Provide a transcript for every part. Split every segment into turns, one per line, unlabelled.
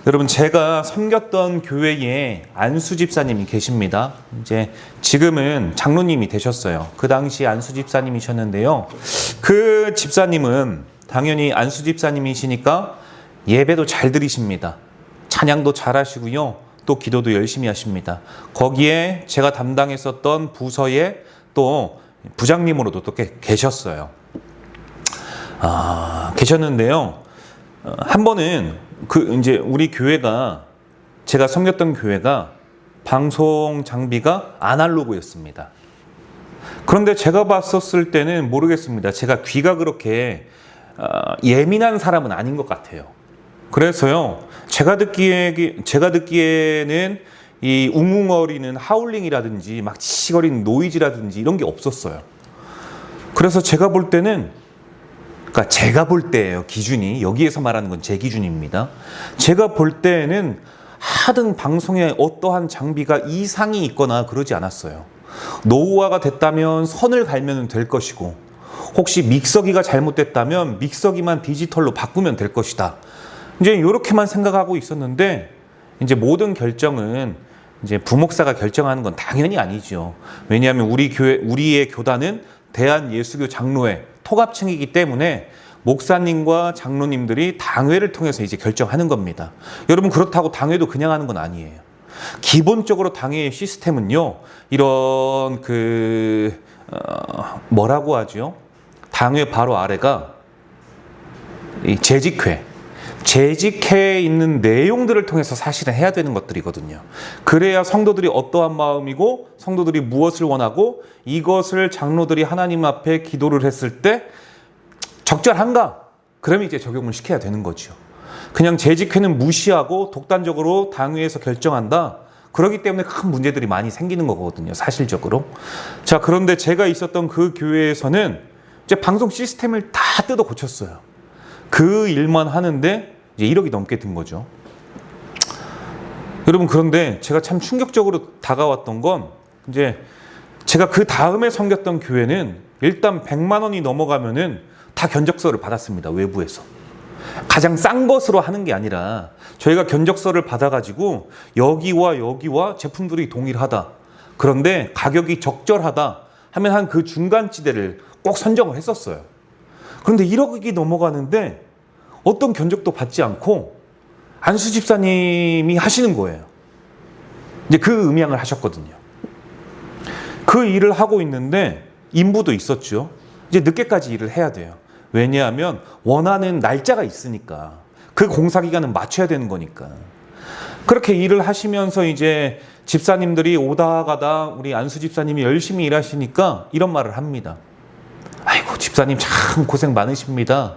여러분, 제가 섬겼던 교회에 안수 집사님이 계십니다. 이제 지금은 장로님이 되셨어요. 그 당시 안수 집사님이셨는데요. 그 집사님은 당연히 안수 집사님이시니까 예배도 잘 드리십니다. 찬양도 잘 하시고요. 또 기도도 열심히 하십니다. 거기에 제가 담당했었던 부서에 또 부장님으로도 또 계셨어요. 계셨는데요. 한 번은 이제 우리 교회가, 제가 섬겼던 교회가 방송 장비가 아날로그였습니다. 그런데 제가 봤었을 때는 모르겠습니다. 제가 귀가 그렇게 예민한 사람은 아닌 것 같아요. 그래서요, 제가 듣기에는 이 웅웅거리는 하울링이라든지 막 치거리는 노이즈라든지 이런 게 없었어요. 그래서 제가 볼 때는, 그러니까 제가 볼 때예요. 기준이 여기에서 말하는 건 제 기준입니다. 제가 볼 때는 하등 방송에 어떠한 장비가 이상이 있거나 그러지 않았어요. 노후화가 됐다면 선을 갈면 될 것이고, 혹시 믹서기가 잘못됐다면 믹서기만 디지털로 바꾸면 될 것이다. 이제 이렇게만 생각하고 있었는데, 이제 모든 결정은 이제 부목사가 결정하는 건 당연히 아니죠. 왜냐하면 우리의 교단은 대한예수교 장로회 통합층이기 때문에 목사님과 장로님들이 당회를 통해서 이제 결정하는 겁니다. 여러분, 그렇다고 당회도 그냥 하는 건 아니에요. 기본적으로 당회의 시스템은요, 이런 뭐라고 하죠? 당회 바로 아래가 이 재직회에 있는 내용들을 통해서 사실은 해야 되는 것들이거든요. 그래야 성도들이 어떠한 마음이고 성도들이 무엇을 원하고 이것을 장로들이 하나님 앞에 기도를 했을 때 적절한가? 그러면 이제 적용을 시켜야 되는 거죠. 그냥 재직회는 무시하고 독단적으로 당회에서 결정한다. 그렇기 때문에 큰 문제들이 많이 생기는 거거든요, 사실적으로. 자, 그런데 제가 있었던 그 교회에서는 이제 방송 시스템을 다 뜯어 고쳤어요. 그 일만 하는데 이제 1억이 넘게 든 거죠. 여러분, 그런데 제가 참 충격적으로 다가왔던 건, 이제 제가 그 다음에 섬겼던 교회는 일단 100만 원이 넘어가면은 다 견적서를 받았습니다, 외부에서. 가장 싼 것으로 하는 게 아니라 저희가 견적서를 받아가지고 여기와 제품들이 동일하다, 그런데 가격이 적절하다 하면 한 그 중간지대를 꼭 선정을 했었어요. 그런데 1억이 넘어가는데 어떤 견적도 받지 않고 안수 집사님이 하시는 거예요. 이제 그 음향을 하셨거든요. 그 일을 하고 있는데 인부도 있었죠. 이제 늦게까지 일을 해야 돼요. 왜냐하면 원하는 날짜가 있으니까. 그 공사 기간은 맞춰야 되는 거니까. 그렇게 일을 하시면서 이제 집사님들이 오다 가다 우리 안수 집사님이 열심히 일하시니까 이런 말을 합니다. 아이고, 집사님 참 고생 많으십니다.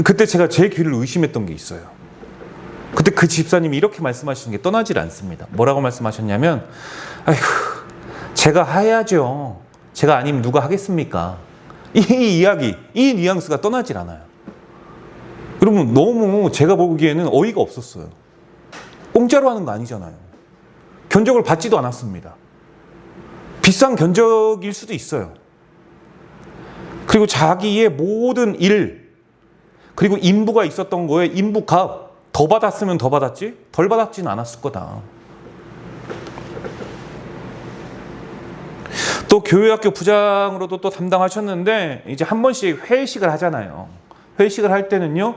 그때 제가 제 귀를 의심했던 게 있어요. 그때 그 집사님이 이렇게 말씀하시는 게 떠나질 않습니다. 뭐라고 말씀하셨냐면, 아이고, 제가 해야죠. 제가 아니면 누가 하겠습니까? 이 이야기, 이 뉘앙스가 떠나질 않아요. 여러분, 너무 제가 보기에는 어이가 없었어요. 공짜로 하는 거 아니잖아요. 견적을 받지도 않았습니다. 비싼 견적일 수도 있어요. 그리고 자기의 모든 일, 그리고 인부가 있었던 거에 인부값 더 받았으면 더 받았지 덜 받았지는 않았을 거다. 또 교회학교 부장으로도 또 담당하셨는데, 이제 한 번씩 회의식을 하잖아요. 회의식을 할 때는요,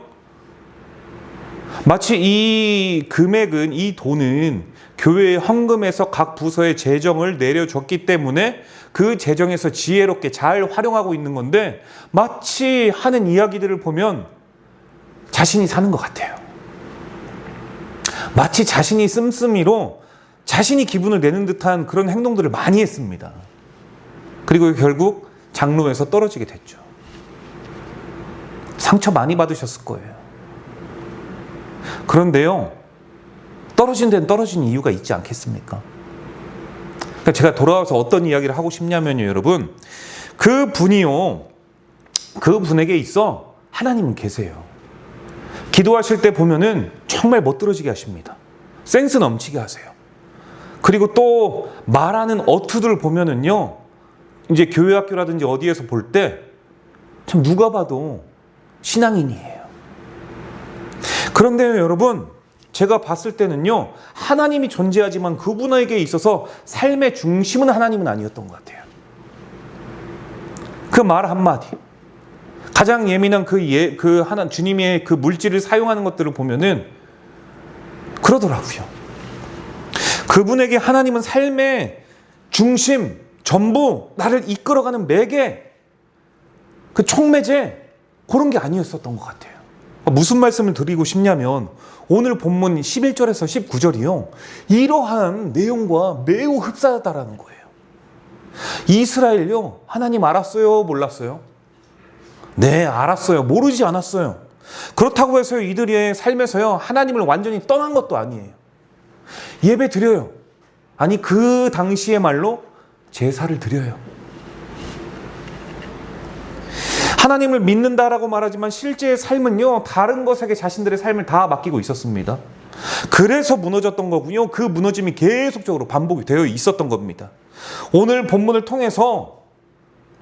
마치 이 금액은, 이 돈은 교회의 헌금에서 각 부서의 재정을 내려줬기 때문에 그 재정에서 지혜롭게 잘 활용하고 있는 건데, 마치 하는 이야기들을 보면 자신이 사는 것 같아요. 마치 자신이 씀씀이로 자신이 기분을 내는 듯한 그런 행동들을 많이 했습니다. 그리고 결국 장로에서 떨어지게 됐죠. 상처 많이 받으셨을 거예요. 그런데요, 떨어진 데는 떨어진 이유가 있지 않겠습니까? 그러니까 제가 돌아와서 어떤 이야기를 하고 싶냐면요, 여러분, 그 분에게 있어 하나님은 계세요. 기도하실 때 보면은 정말 멋들어지게 하십니다. 센스 넘치게 하세요. 그리고 또 말하는 어투들 보면은요, 이제 교회학교라든지 어디에서 볼 때 참 누가 봐도 신앙인이에요. 그런데 여러분, 제가 봤을 때는요, 하나님이 존재하지만 그분에게 있어서 삶의 중심은 하나님은 아니었던 것 같아요. 그 말 한마디, 가장 예민한 주님의 그 물질을 사용하는 것들을 보면은 그러더라고요. 그분에게 하나님은 삶의 중심, 전부, 나를 이끌어가는 매개, 그 촉매제, 그런 게 아니었었던 것 같아요. 무슨 말씀을 드리고 싶냐면, 오늘 본문 11절에서 19절이요, 이러한 내용과 매우 흡사하다라는 거예요. 이스라엘요, 하나님 알았어요? 몰랐어요? 네, 알았어요. 모르지 않았어요. 그렇다고 해서 이들의 삶에서요, 하나님을 완전히 떠난 것도 아니에요. 예배 드려요. 아니, 그 당시의 말로 제사를 드려요. 하나님을 믿는다라고 말하지만 실제의 삶은요, 다른 것에게 자신들의 삶을 다 맡기고 있었습니다. 그래서 무너졌던 거고요. 그 무너짐이 계속적으로 반복이 되어 있었던 겁니다. 오늘 본문을 통해서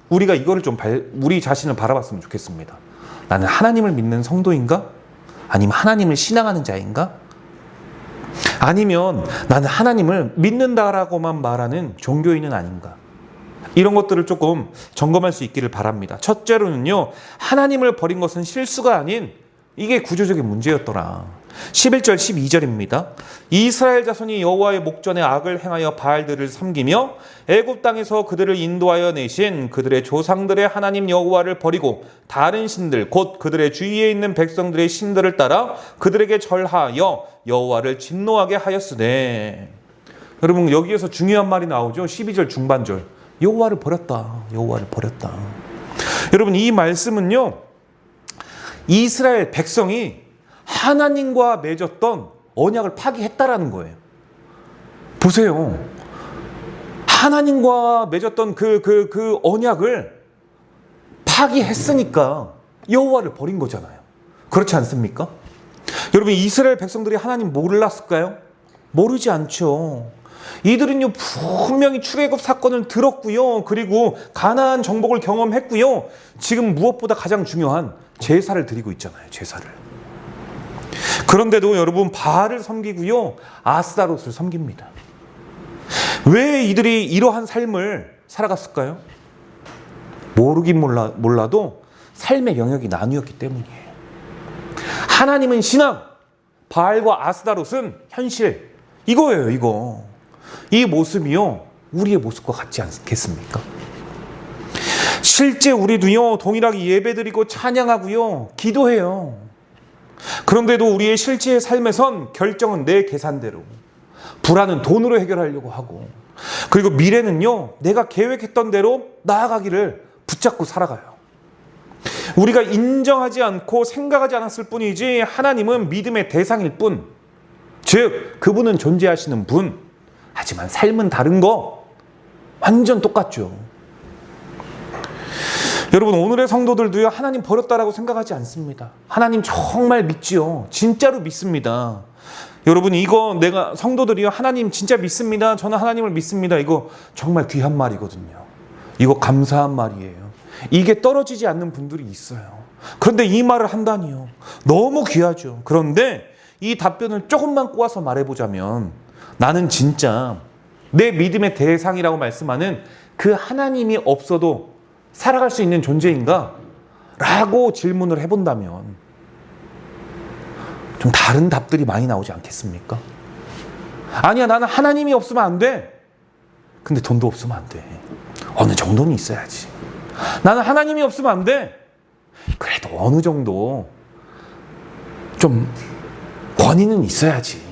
우리가 이거를 좀 우리 자신을 바라봤으면 좋겠습니다. 나는 하나님을 믿는 성도인가? 아니면 하나님을 신앙하는 자인가? 아니면 나는 하나님을 믿는다라고만 말하는 종교인은 아닌가? 이런 것들을 조금 점검할 수 있기를 바랍니다. 첫째로는요, 하나님을 버린 것은 실수가 아닌 이게 구조적인 문제였더라. 11절 12절입니다. 이스라엘 자손이 여호와의 목전에 악을 행하여 바알들을 섬기며 애굽 땅에서 그들을 인도하여 내신 그들의 조상들의 하나님 여호와를 버리고 다른 신들 곧 그들의 주위에 있는 백성들의 신들을 따라 그들에게 절하여 여호와를 진노하게 하였으되. 여러분, 여기에서 중요한 말이 나오죠. 12절 중반절. 여호와를 버렸다. 여호와를 버렸다. 여러분, 이 말씀은요, 이스라엘 백성이 하나님과 맺었던 언약을 파기했다라는 거예요. 보세요. 하나님과 맺었던 그 언약을 파기했으니까 여호와를 버린 거잖아요. 그렇지 않습니까? 여러분, 이스라엘 백성들이 하나님 몰랐을까요? 모르지 않죠. 이들은요, 분명히 출애굽 사건을 들었고요. 그리고 가나안 정복을 경험했고요. 지금 무엇보다 가장 중요한 제사를 드리고 있잖아요. 제사를. 그런데도 여러분, 바알을 섬기고요, 아스타롯을 섬깁니다. 왜 이들이 이러한 삶을 살아갔을까요? 모르긴 몰라도 삶의 영역이 나뉘었기 때문이에요. 하나님은 신앙, 바알과 아스타롯은 현실. 이거예요, 이거. 이 모습이요, 우리의 모습과 같지 않겠습니까? 실제 우리도요, 동일하게 예배드리고 찬양하고요, 기도해요. 그런데도 우리의 실제의 삶에선 결정은 내 계산대로, 불안은 돈으로 해결하려고 하고, 그리고 미래는요, 내가 계획했던 대로 나아가기를 붙잡고 살아가요. 우리가 인정하지 않고 생각하지 않았을 뿐이지 하나님은 믿음의 대상일 뿐, 즉 그분은 존재하시는 분, 하지만 삶은 다른 거 완전 똑같죠. 여러분, 오늘의 성도들도요, 하나님 버렸다라고 생각하지 않습니다. 하나님 정말 믿지요. 진짜로 믿습니다. 여러분, 이거 내가 성도들이요, 하나님 진짜 믿습니다. 저는 하나님을 믿습니다. 이거 정말 귀한 말이거든요. 이거 감사한 말이에요. 이게 떨어지지 않는 분들이 있어요. 그런데 이 말을 한다니요, 너무 귀하죠. 그런데 이 답변을 조금만 꼬아서 말해보자면, 나는 진짜 내 믿음의 대상이라고 말씀하는 그 하나님이 없어도 살아갈 수 있는 존재인가? 라고 질문을 해본다면 좀 다른 답들이 많이 나오지 않겠습니까? 아니야, 나는 하나님이 없으면 안 돼. 근데 돈도 없으면 안 돼. 어느 정도는 있어야지. 나는 하나님이 없으면 안 돼. 그래도 어느 정도 좀 권위는 있어야지.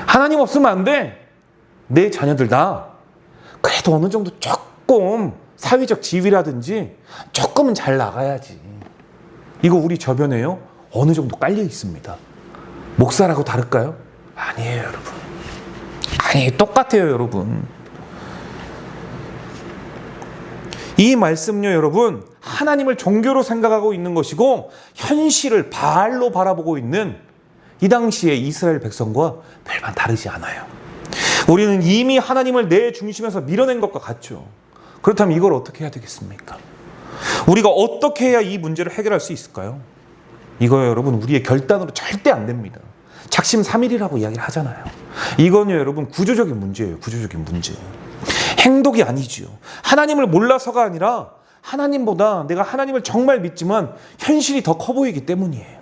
하나님 없으면 안 돼. 내 자녀들 다 그래도 어느 정도 조금 사회적 지위라든지 조금은 잘 나가야지. 이거 우리 저변에요, 어느 정도 깔려 있습니다. 목사라고 다를까요? 아니에요, 여러분. 아니, 똑같아요, 여러분. 이 말씀요, 여러분, 하나님을 종교로 생각하고 있는 것이고 현실을 바알로 바라보고 있는 이 당시의 이스라엘 백성과 별반 다르지 않아요. 우리는 이미 하나님을 내 중심에서 밀어낸 것과 같죠. 그렇다면 이걸 어떻게 해야 되겠습니까? 우리가 어떻게 해야 이 문제를 해결할 수 있을까요? 이거 여러분, 우리의 결단으로 절대 안 됩니다. 작심삼일이라고 이야기를 하잖아요. 이건요, 여러분, 구조적인 문제예요. 구조적인 문제. 행동이 아니지요. 하나님을 몰라서가 아니라 하나님보다 내가 하나님을 정말 믿지만 현실이 더 커 보이기 때문이에요.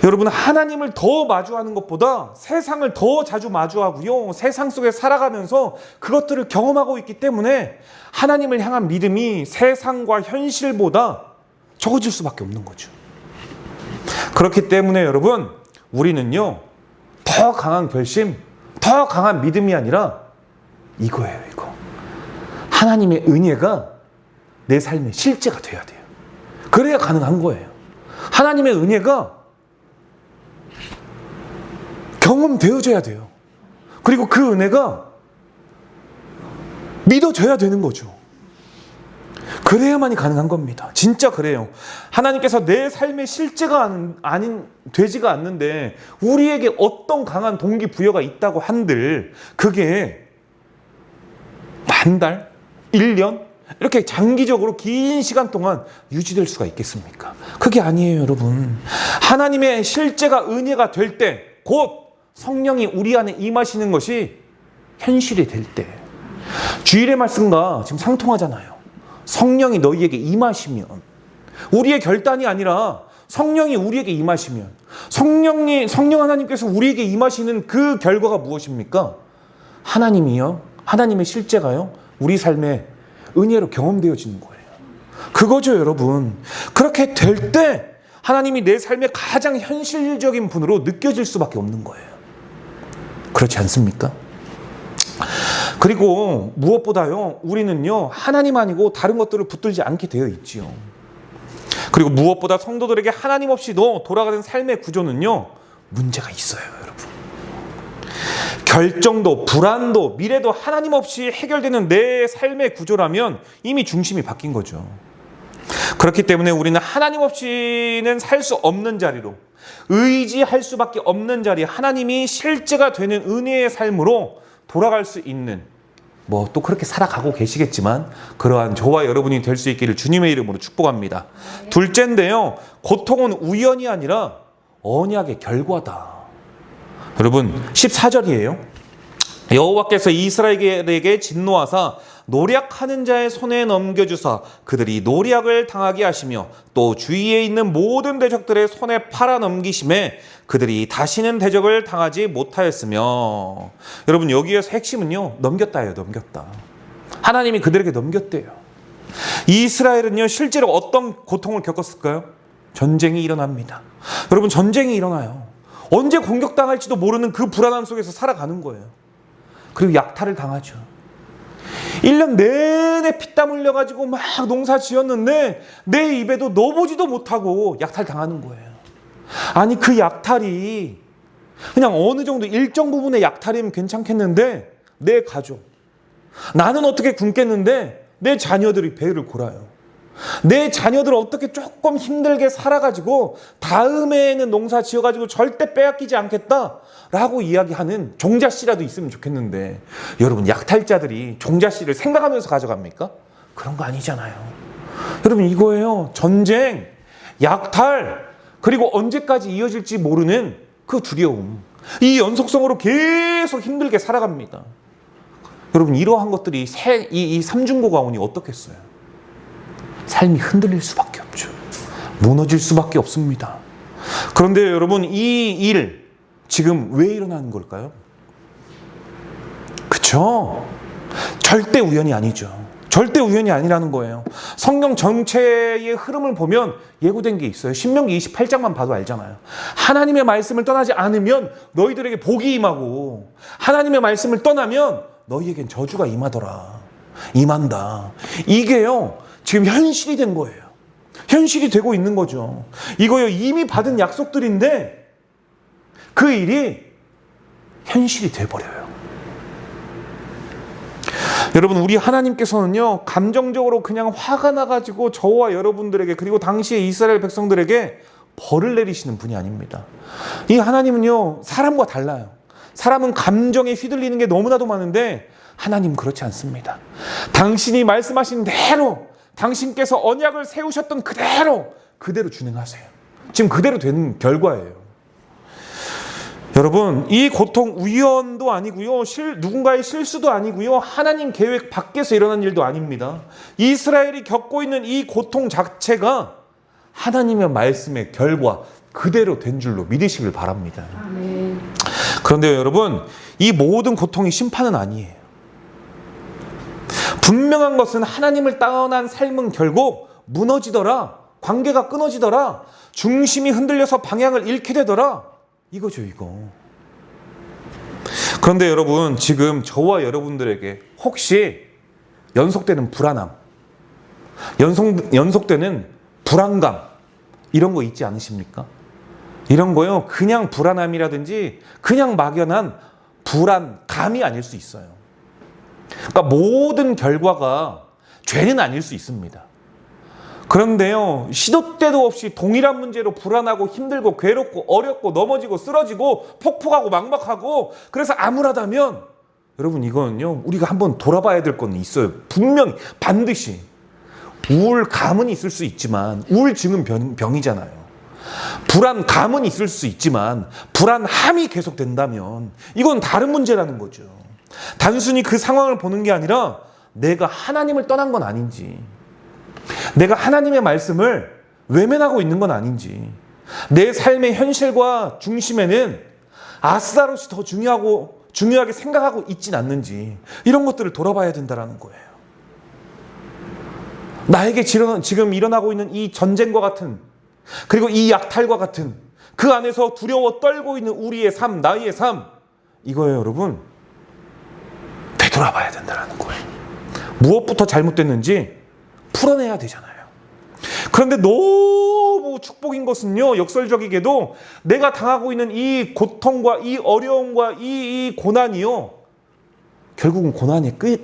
여러분, 하나님을 더 마주하는 것보다 세상을 더 자주 마주하고요, 세상 속에 살아가면서 그것들을 경험하고 있기 때문에 하나님을 향한 믿음이 세상과 현실보다 적어질 수밖에 없는 거죠. 그렇기 때문에 여러분, 우리는요, 더 강한 결심, 더 강한 믿음이 아니라 이거예요, 이거. 하나님의 은혜가 내 삶의 실제가 돼야 돼요. 그래야 가능한 거예요. 하나님의 은혜가 경험되어져야 돼요. 그리고 그 은혜가 믿어져야 되는 거죠. 그래야만이 가능한 겁니다. 진짜 그래요. 하나님께서 내 삶의 실제가 되지가 않는데 우리에게 어떤 강한 동기부여가 있다고 한들 그게 만 달, 1년 이렇게 장기적으로 긴 시간 동안 유지될 수가 있겠습니까? 그게 아니에요, 여러분. 하나님의 실제가 은혜가 될 때, 곧 성령이 우리 안에 임하시는 것이 현실이 될 때, 주일의 말씀과 지금 상통하잖아요. 성령이 너희에게 임하시면, 우리의 결단이 아니라 성령이 우리에게 임하시면, 성령 하나님께서 우리에게 임하시는 그 결과가 무엇입니까? 하나님이요, 하나님의 실제가요, 우리 삶에 은혜로 경험되어지는 거예요. 그거죠, 여러분. 그렇게 될 때 하나님이 내 삶의 가장 현실적인 분으로 느껴질 수밖에 없는 거예요. 그렇지 않습니까? 그리고 무엇보다요, 우리는요, 하나님 아니고 다른 것들을 붙들지 않게 되어 있지요. 그리고 무엇보다 성도들에게 하나님 없이도 돌아가는 삶의 구조는요, 문제가 있어요, 여러분. 결정도, 불안도, 미래도 하나님 없이 해결되는 내 삶의 구조라면 이미 중심이 바뀐 거죠. 그렇기 때문에 우리는 하나님 없이는 살 수 없는 자리로, 의지할 수밖에 없는 자리, 하나님이 실제가 되는 은혜의 삶으로 돌아갈 수 있는, 뭐 또 그렇게 살아가고 계시겠지만 그러한 저와 여러분이 될 수 있기를 주님의 이름으로 축복합니다. 둘째인데요, 고통은 우연이 아니라 언약의 결과다. 여러분, 14절이에요. 여호와께서 이스라엘에게 진노하사 노략하는 자의 손에 넘겨주사 그들이 노략을 당하게 하시며 또 주위에 있는 모든 대적들의 손에 팔아 넘기심에 그들이 다시는 대적을 당하지 못하였으며, 여러분, 여기에서 핵심은요, 넘겼다예요. 넘겼다. 하나님이 그들에게 넘겼대요. 이스라엘은요, 실제로 어떤 고통을 겪었을까요? 전쟁이 일어납니다. 여러분, 전쟁이 일어나요. 언제 공격당할지도 모르는 그 불안함 속에서 살아가는 거예요. 그리고 약탈을 당하죠. 1년 내내 피땀 흘려가지고 막 농사 지었는데 내 입에도 넣어보지도 못하고 약탈 당하는 거예요. 아니, 그 약탈이 그냥 어느 정도 일정 부분의 약탈이면 괜찮겠는데 내 가족, 나는 어떻게 굶겠는데 내 자녀들이 배를 골아요. 내 자녀들 어떻게 조금 힘들게 살아가지고 다음에는 농사 지어가지고 절대 빼앗기지 않겠다라고 이야기하는 종자씨라도 있으면 좋겠는데, 여러분, 약탈자들이 종자씨를 생각하면서 가져갑니까? 그런 거 아니잖아요. 여러분, 이거예요. 전쟁, 약탈, 그리고 언제까지 이어질지 모르는 그 두려움, 이 연속성으로 계속 힘들게 살아갑니다. 여러분, 이러한 것들이 이 삼중고 가운이 어떻겠어요? 삶이 흔들릴 수밖에 없죠. 무너질 수밖에 없습니다. 그런데 여러분, 이 일 지금 왜 일어나는 걸까요? 그렇죠? 절대 우연이 아니죠. 절대 우연이 아니라는 거예요. 성경 전체의 흐름을 보면 예고된 게 있어요. 신명기 28장만 봐도 알잖아요. 하나님의 말씀을 떠나지 않으면 너희들에게 복이 임하고, 하나님의 말씀을 떠나면 너희에겐 저주가 임하더라. 임한다. 이게요, 지금 현실이 된 거예요. 현실이 되고 있는 거죠. 이거요, 이미 받은 약속들인데 그 일이 현실이 돼버려요. 여러분, 우리 하나님께서는요, 감정적으로 그냥 화가 나가지고 저와 여러분들에게, 그리고 당시의 이스라엘 백성들에게 벌을 내리시는 분이 아닙니다. 이 하나님은요, 사람과 달라요. 사람은 감정에 휘둘리는 게 너무나도 많은데 하나님은 그렇지 않습니다. 당신이 말씀하신 대로, 당신께서 언약을 세우셨던 그대로 준행하세요. 지금 그대로 된 결과예요. 여러분, 이 고통 우연도 아니고요. 누군가의 실수도 아니고요. 하나님 계획 밖에서 일어난 일도 아닙니다. 이스라엘이 겪고 있는 이 고통 자체가 하나님의 말씀의 결과 그대로 된 줄로 믿으시길 바랍니다.
아멘.
그런데 여러분, 이 모든 고통이 심판은 아니에요. 분명한 것은 하나님을 떠난 삶은 결국 무너지더라, 관계가 끊어지더라, 중심이 흔들려서 방향을 잃게 되더라, 이거죠, 이거. 그런데 여러분, 지금 저와 여러분들에게 혹시 연속되는 불안함, 연속되는 불안감, 이런 거 있지 않으십니까? 이런 거요, 그냥 불안함이라든지 그냥 막연한 불안감이 아닐 수 있어요. 그러니까 모든 결과가 죄는 아닐 수 있습니다. 그런데요, 시도 때도 없이 동일한 문제로 불안하고 힘들고 괴롭고 어렵고 넘어지고 쓰러지고 폭폭하고 막막하고 그래서 암울하다면 여러분, 이거는요, 우리가 한번 돌아봐야 될 건 있어요. 분명히 반드시. 우울감은 있을 수 있지만 우울증은 병이잖아요. 불안감은 있을 수 있지만 불안함이 계속된다면 이건 다른 문제라는 거죠. 단순히 그 상황을 보는 게 아니라 내가 하나님을 떠난 건 아닌지, 내가 하나님의 말씀을 외면하고 있는 건 아닌지, 내 삶의 현실과 중심에는 아스다롯이 더 중요하게 생각하고 있진 않는지, 이런 것들을 돌아봐야 된다는 거예요. 나에게 지금 일어나고 있는 이 전쟁과 같은, 그리고 이 약탈과 같은 그 안에서 두려워 떨고 있는 우리의 삶, 나의 삶, 이거예요, 여러분. 되돌아봐야 된다는 거예요. 무엇부터 잘못됐는지 풀어내야 되잖아요. 그런데 너무 축복인 것은요, 역설적이게도 내가 당하고 있는 이 고통과 이 어려움과 이 고난이요, 결국은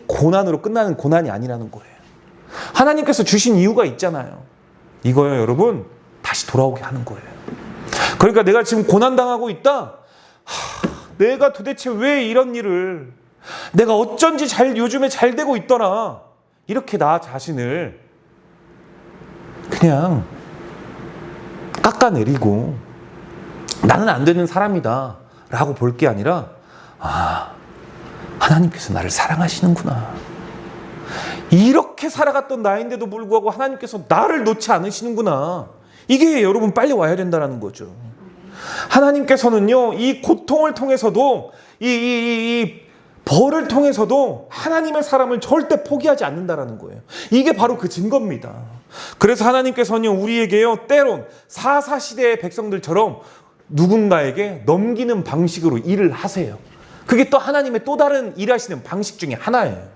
고난으로 끝나는 고난이 아니라는 거예요. 하나님께서 주신 이유가 있잖아요. 이거요, 여러분, 다시 돌아오게 하는 거예요. 그러니까 내가 지금 고난당하고 있다, 내가 도대체 왜 이런 일을, 내가 어쩐지 요즘에 잘 되고 있더라, 이렇게 나 자신을 그냥 깎아내리고 나는 안 되는 사람이다 라고 볼 게 아니라, 하나님께서 나를 사랑하시는구나, 이렇게 살아갔던 나인데도 불구하고 하나님께서 나를 놓지 않으시는구나, 이게 여러분 빨리 와야 된다는 거죠. 하나님께서는요, 이 고통을 통해서도 이 벌을 통해서도 하나님의 사람을 절대 포기하지 않는다라는 거예요. 이게 바로 그 증거입니다. 그래서 하나님께서는 우리에게요, 때론 사사시대의 백성들처럼 누군가에게 넘기는 방식으로 일을 하세요. 그게 또 하나님의 또 다른 일하시는 방식 중에 하나예요.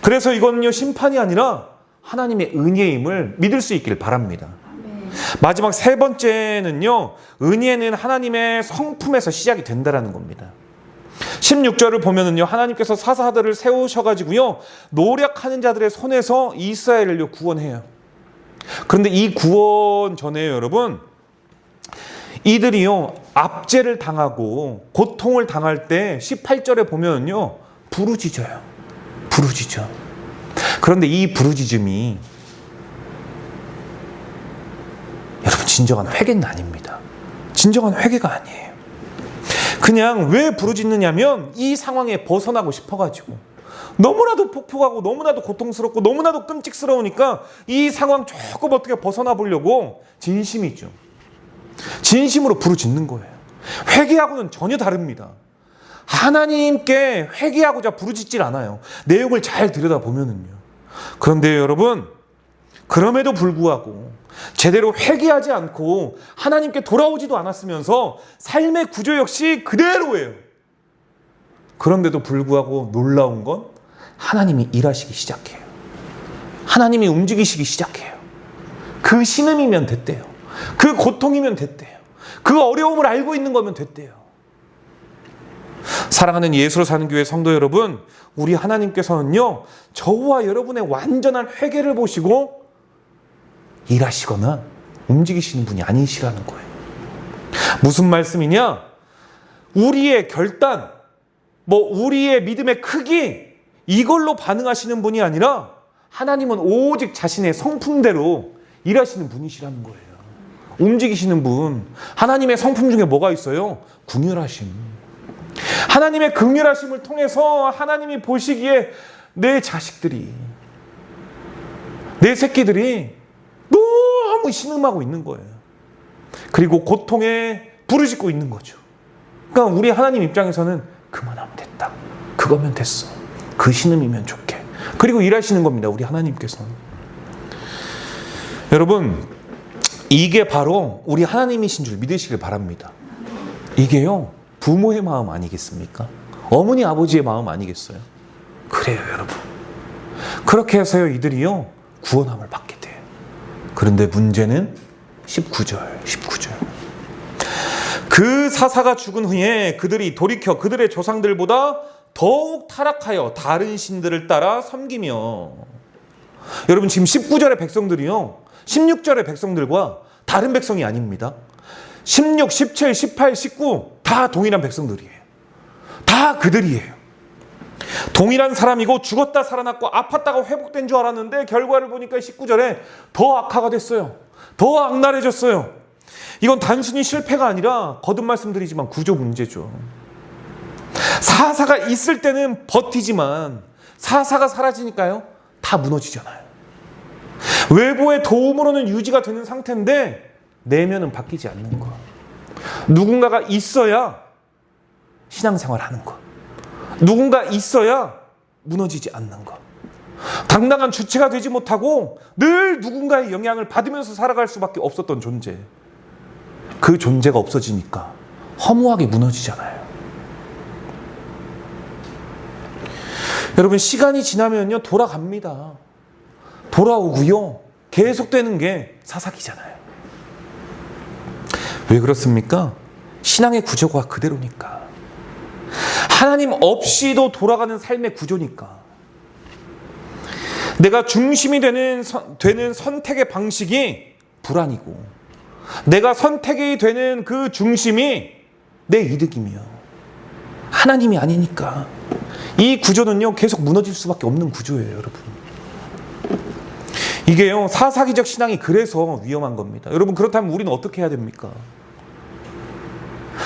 그래서 이거는요, 심판이 아니라 하나님의 은혜임을 믿을 수 있길 바랍니다. 마지막 세 번째는요, 은혜는 하나님의 성품에서 시작이 된다라는 겁니다. 16절을 보면은요, 하나님께서 사사들을 세우셔가지고요, 노력하는 자들의 손에서 이스라엘을 구원해요. 그런데 이 구원 전에 여러분, 이들이요, 압제를 당하고 고통을 당할 때 18절에 보면은요, 부르짖어요. 부르짖어. 그런데 이 부르짖음이 여러분, 진정한 회개는 아닙니다. 진정한 회개가 아니에요. 그냥 왜 부르짖느냐면 이 상황에 벗어나고 싶어가지고, 너무나도 폭폭하고 너무나도 고통스럽고 너무나도 끔찍스러우니까 이 상황 조금 어떻게 벗어나 보려고 진심이죠. 진심으로 부르짖는 거예요. 회개하고는 전혀 다릅니다. 하나님께 회개하고자 부르짖질 않아요. 내용을 잘 들여다보면은요. 그런데 여러분, 그럼에도 불구하고 제대로 회개하지 않고 하나님께 돌아오지도 않았으면서 삶의 구조 역시 그대로예요. 그런데도 불구하고 놀라운 건 하나님이 일하시기 시작해요. 하나님이 움직이시기 시작해요. 그 신음이면 됐대요. 그 고통이면 됐대요. 그 어려움을 알고 있는 거면 됐대요. 사랑하는 예수로 사는 교회 성도 여러분, 우리 하나님께서는요, 저와 여러분의 완전한 회개를 보시고 일하시거나 움직이시는 분이 아니시라는 거예요. 무슨 말씀이냐? 우리의 결단, 우리의 믿음의 크기, 이걸로 반응하시는 분이 아니라 하나님은 오직 자신의 성품대로 일하시는 분이시라는 거예요. 움직이시는 분. 하나님의 성품 중에 뭐가 있어요? 긍휼하심. 하나님의 긍휼하심을 통해서 하나님이 보시기에 내 자식들이, 내 새끼들이 너무 신음하고 있는 거예요. 그리고 고통에 부르짖고 있는 거죠. 그러니까 우리 하나님 입장에서는 그만하면 됐다. 그거면 됐어. 그 신음이면 좋게. 그리고 일하시는 겁니다. 우리 하나님께서는. 여러분, 이게 바로 우리 하나님이신 줄 믿으시길 바랍니다. 이게요, 부모의 마음 아니겠습니까? 어머니 아버지의 마음 아니겠어요? 그래요, 여러분. 그렇게 해서요, 이들이요 구원함을 받게 돼요. 그런데 문제는 19절. 그 사사가 죽은 후에 그들이 돌이켜 그들의 조상들보다 더욱 타락하여 다른 신들을 따라 섬기며. 여러분, 지금 19절의 백성들이요 16절의 백성들과 다른 백성이 아닙니다. 16, 17, 18, 19 다 동일한 백성들이에요. 다 그들이에요. 동일한 사람이고 죽었다 살아났고 아팠다가 회복된 줄 알았는데 결과를 보니까 19절에 더 악화가 됐어요. 더 악랄해졌어요. 이건 단순히 실패가 아니라 거듭 말씀드리지만 구조 문제죠. 사사가 있을 때는 버티지만 사사가 사라지니까요 다 무너지잖아요. 외부의 도움으로는 유지가 되는 상태인데 내면은 바뀌지 않는 거. 누군가가 있어야 신앙생활 하는 거. 누군가 있어야 무너지지 않는 거. 당당한 주체가 되지 못하고 늘 누군가의 영향을 받으면서 살아갈 수밖에 없었던 존재. 그 존재가 없어지니까 허무하게 무너지잖아요. 여러분, 시간이 지나면요 돌아갑니다. 돌아오고요 계속되는 게 사사기잖아요. 왜 그렇습니까? 신앙의 구조가 그대로니까. 하나님 없이도 돌아가는 삶의 구조니까. 내가 중심이 되는 선택의 방식이 불안이고, 내가 선택이 되는 그 중심이 내 이득이며 하나님이 아니니까 이 구조는요 계속 무너질 수밖에 없는 구조예요, 여러분. 이게요 사사기적 신앙이 그래서 위험한 겁니다. 여러분, 그렇다면 우리는 어떻게 해야 됩니까?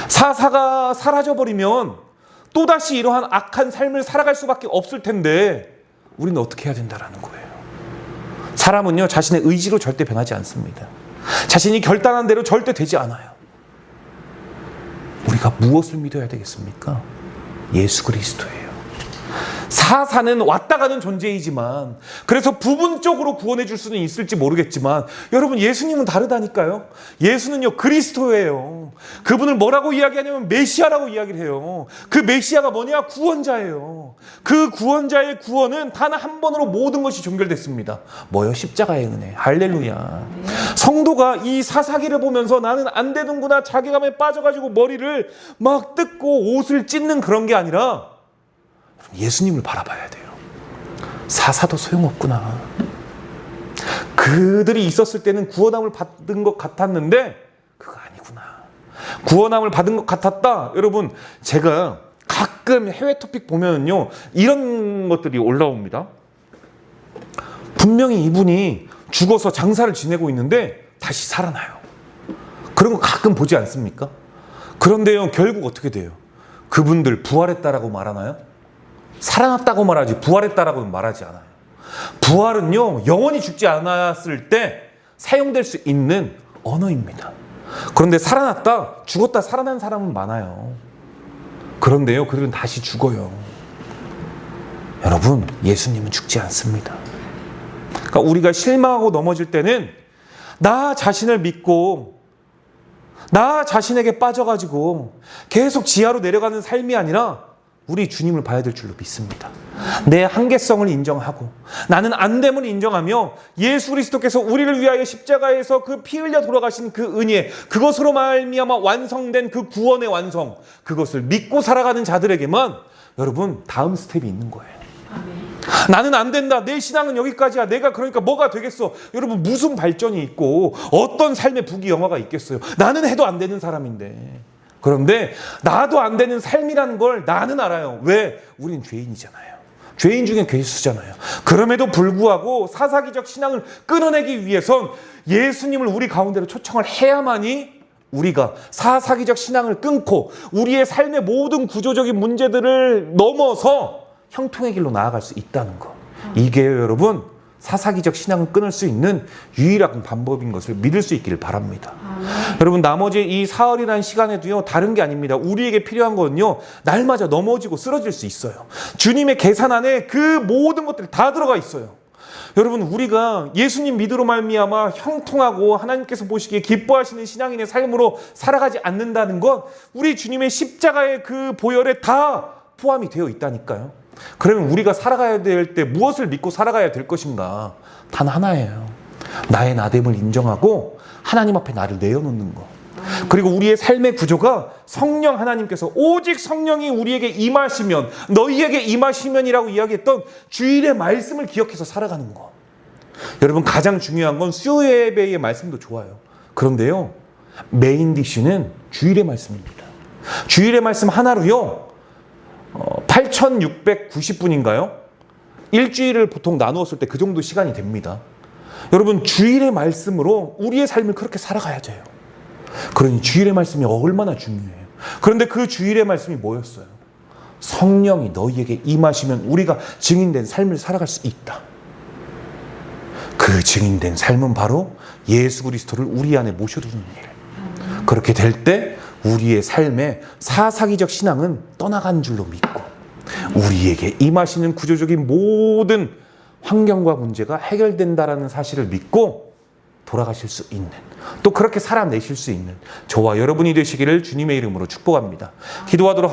사사가 사라져버리면 또다시 이러한 악한 삶을 살아갈 수밖에 없을 텐데 우리는 어떻게 해야 된다라는 거예요. 사람은요 자신의 의지로 절대 변하지 않습니다. 자신이 결단한 대로 절대 되지 않아요. 우리가 무엇을 믿어야 되겠습니까? 예수 그리스도예요. 사사는 왔다 가는 존재이지만, 그래서 부분적으로 구원해 줄 수는 있을지 모르겠지만, 여러분, 예수님은 다르다니까요. 예수는요 그리스도예요. 그분을 뭐라고 이야기하냐면 메시아라고 이야기를 해요. 그 메시아가 뭐냐? 구원자예요. 그 구원자의 구원은 단 한 번으로 모든 것이 종결됐습니다. 뭐요? 십자가의 은혜. 할렐루야. 성도가 이 사사기를 보면서 나는 안 되는구나 자괴감에 빠져가지고 머리를 막 뜯고 옷을 찢는 그런 게 아니라 예수님을 바라봐야 돼요. 사사도 소용없구나. 그들이 있었을 때는 구원함을 받은 것 같았는데 그거 아니구나. 구원함을 받은 것 같았다. 여러분, 제가 가끔 해외 토픽 보면요 이런 것들이 올라옵니다. 분명히 이분이 죽어서 장사를 지내고 있는데 다시 살아나요. 그런 거 가끔 보지 않습니까? 그런데요 결국 어떻게 돼요? 그분들 부활했다라고 말하나요? 살아났다고 말하지 부활했다라고는 말하지 않아요. 부활은요 영원히 죽지 않았을 때 사용될 수 있는 언어입니다. 그런데 살아났다, 죽었다 살아난 사람은 많아요. 그런데요 그들은 다시 죽어요. 여러분, 예수님은 죽지 않습니다. 그러니까 우리가 실망하고 넘어질 때는 나 자신을 믿고 나 자신에게 빠져가지고 계속 지하로 내려가는 삶이 아니라 우리 주님을 봐야 될 줄로 믿습니다. 내 한계성을 인정하고 나는 안 됨을 인정하며 예수 그리스도께서 우리를 위하여 십자가에서 그 피 흘려 돌아가신 그 은혜, 그것으로 말미암아 완성된 그 구원의 완성, 그것을 믿고 살아가는 자들에게만 여러분 다음 스텝이 있는 거예요. 나는 안 된다. 내 신앙은 여기까지야. 내가 그러니까 뭐가 되겠어. 여러분, 무슨 발전이 있고 어떤 삶의 부귀영화가 있겠어요. 나는 해도 안 되는 사람인데. 그런데 나도 안 되는 삶이라는 걸 나는 알아요. 왜? 우린 죄인이잖아요. 죄인 중에 괴수잖아요. 그럼에도 불구하고 사사기적 신앙을 끊어내기 위해선 예수님을 우리 가운데로 초청을 해야만이 우리가 사사기적 신앙을 끊고 우리의 삶의 모든 구조적인 문제들을 넘어서 형통의 길로 나아갈 수 있다는 것. 이게 여러분 사사기적 신앙을 끊을 수 있는 유일한 방법인 것을 믿을 수 있기를 바랍니다. 여러분 나머지 이 사흘이라는 시간에도요 다른 게 아닙니다. 우리에게 필요한 건요 날마다 넘어지고 쓰러질 수 있어요. 주님의 계산 안에 그 모든 것들이 다 들어가 있어요. 여러분 우리가 예수님 믿으로 말미암아 형통하고 하나님께서 보시기에 기뻐하시는 신앙인의 삶으로 살아가지 않는다는 건 우리 주님의 십자가의 그 보혈에 다 포함이 되어 있다니까요. 그러면 우리가 살아가야 될 때 무엇을 믿고 살아가야 될 것인가? 단 하나예요. 나의 나됨을 인정하고 하나님 앞에 나를 내어놓는 것. 그리고 우리의 삶의 구조가 성령 하나님께서 오직 성령이 우리에게 임하시면 너희에게 임하시면이라고 이야기했던 주일의 말씀을 기억해서 살아가는 것. 여러분 가장 중요한 건 수요예배의 말씀도 좋아요. 그런데요 메인 디쉬는 주일의 말씀입니다. 주일의 말씀 하나로요 8,690분인가요? 일주일을 보통 나누었을 때 그 정도 시간이 됩니다. 여러분 주일의 말씀으로 우리의 삶을 그렇게 살아가야 돼요. 그러니 주일의 말씀이 얼마나 중요해요. 그런데 그 주일의 말씀이 뭐였어요? 성령이 너희에게 임하시면 우리가 증인된 삶을 살아갈 수 있다. 그 증인된 삶은 바로 예수 그리스도를 우리 안에 모셔두는 일. 그렇게 될 때 우리의 삶의 사사기적 신앙은 떠나간 줄로 믿고 우리에게 임하시는 구조적인 모든 환경과 문제가 해결된다라는 사실을 믿고 돌아가실 수 있는, 또 그렇게 살아내실 수 있는 저와 여러분이 되시기를 주님의 이름으로 축복합니다. 기도하도록